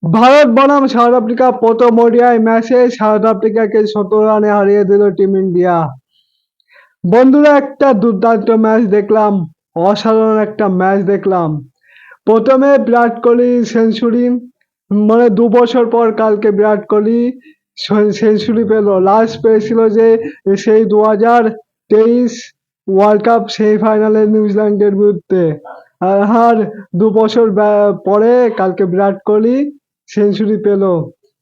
ভারত বনাম south Africa প্রথম ODI ম্যাচে সাউথ আফ্রিকাকে ১৭ রানে হারিয়ে দিল টিম ইন্ডিয়া। বন্ধুরা, একটা দুর্দান্ত ম্যাচ দেখলাম, অসাধারণ একটা ম্যাচ দেখলাম। প্রথমে বিরাট কোহলি সেঞ্চুরি, মানে ২ বছর পর কালকে বিরাট কোহলি সেঞ্চুরি পেল। লাস্ট পেয়েছিল যে সেই ২০২৩ ওয়ার্ল্ড কাপ সেমিফাইনালে নিউজিল্যান্ডের বিরুদ্ধে। আর ২ বছর পরে কালকে বিরাট কোহলি সেঞ্চুরি পেল।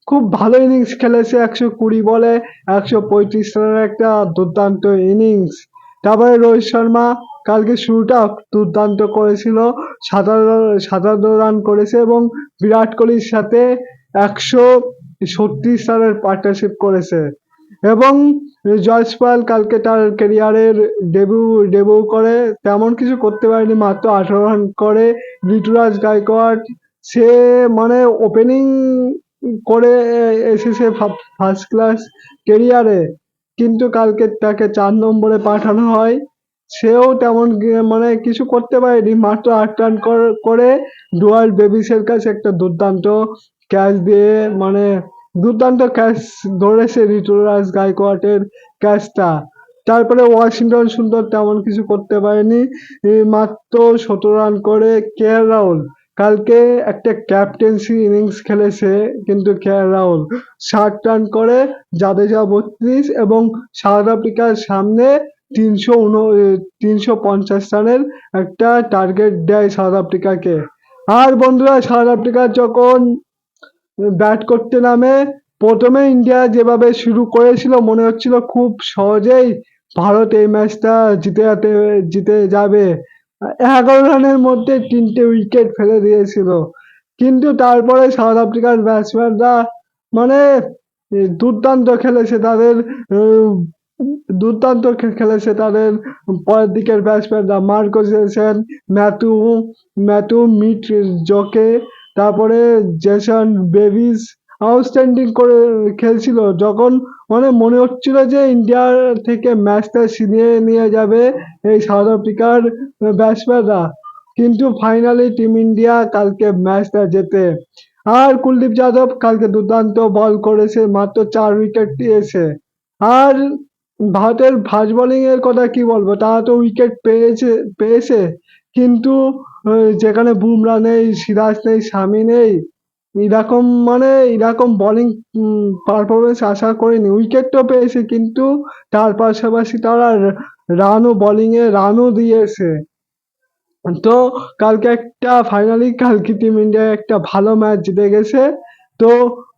খুব ভালো ইনিংস খেলেছে, ১২০ বলে ১৩৫ রানের একটা দুর্দান্ত ইনিংস। তারপরে রোহিত শর্মা কালকে শুরুটা দুর্দান্ত করেছিল, ৫৭ রান করেছে এবং বিরাট কোহলির সাথে ১৩৬ রানের পার্টনারশিপ করেছে। এবং জয়সওয়াল কালকে তার ক্যারিয়ারের ডেবিউ করে তেমন কিছু করতে পারেনি, মাত্র ১৮ রান করে। ঋতুরাজ গায়কোয়াড় সে মানে ওপেনিং করে এসেছে ফার্স্ট ক্লাস ক্যারিয়ারে, কিন্তু কালকে তাকে ৪ নম্বরে পাঠানো হয়। সেও তেমন মানে কিছু করতে পারেনি, মাত্র ৮ রান করে ডুয়ার্ট ডেভিসের কাছে একটা দুর্দান্ত ক্যাচ দিয়ে, মানে দুর্দান্ত ক্যাচ ধরেছে ঋতুরাজ গায়কোয়াড়ের ক্যাচটা। তারপরে ওয়াশিংটন সুন্দর তেমন কিছু করতে পারেনি, মাত্র ১৭ রান করে। কে এল রাহুল কালকে একটা ক্যাপ্টেন্সি ইনিংস খেলেছে, কিন্তু কে এল রাহুল ৬০ রান করে, জাদেজা ৩২ এবং সাউথ আফ্রিকার সামনে ৩৫০ রানের একটা টার্গেট দেয় সাউথ আফ্রিকাকে। আর বন্ধুরা, সাউথ আফ্রিকা যখন ব্যাট করতে নামে, প্রথমে ইন্ডিয়া যেভাবে শুরু করেছিল মনে হচ্ছিল খুব সহজেই ভারত এই ম্যাচটা জিতে যাবে। ১১ রানের মধ্যে ৩টে উইকেট ফেলে দিয়েছিল, কিন্তু তারপরে সাউথ আফ্রিকার ব্যাটসম্যানরা মানে দুর্দান্ত খেলেছে তাদের দুর্দান্ত খেলেছে তাদের পরের দিকের ব্যাটসম্যানরা, মার্কোস জেসন, ম্যাথু মিট জকে, তারপরে জেসন ডেভিস আউটস্ট্যান্ডিং করে খেলছিল। যখন মানে মনে হচ্ছিল যে ইন্ডিয়ার থেকে ম্যাচটা ছিনিয়ে নিয়ে যাবে এই সাউথ আফ্রিকার ব্যাটসম্যানরা, কিন্তু ফাইনালি টিম ইন্ডিয়া কালকে ম্যাচটা জেতে। আর কুলদীপ যাদব কালকে দুর্দান্ত বল করেছে, মাত্র ৪ উইকেট দিয়েছে। আর ভারতের ফাস্ট বোলিং এর কথা কি বলবো, তারা তো উইকেট পেয়েছে, কিন্তু যেখানে বুমরা নেই, সিরাজ নেই, শামি নেই, এরকম বোলিং পারফরমেন্স আশা করিনি। উইকেট তো পেয়েছে, কিন্তু তার পাশাপাশি তারা বোলিংয়ে রানও দিয়েছে। তো কালকে টিম ইন্ডিয়া একটা ভালো ম্যাচ জিতে গেছে। তো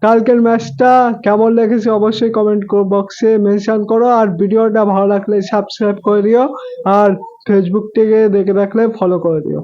কালকের ম্যাচটা কেমন লেগেছে অবশ্যই কমেন্ট বক্সে মেনশন করো, আর ভিডিওটা ভালো লাগলে সাবস্ক্রাইব করে দিও, আর ফেসবুক থেকে দেখে রাখলে ফলো করে দিও।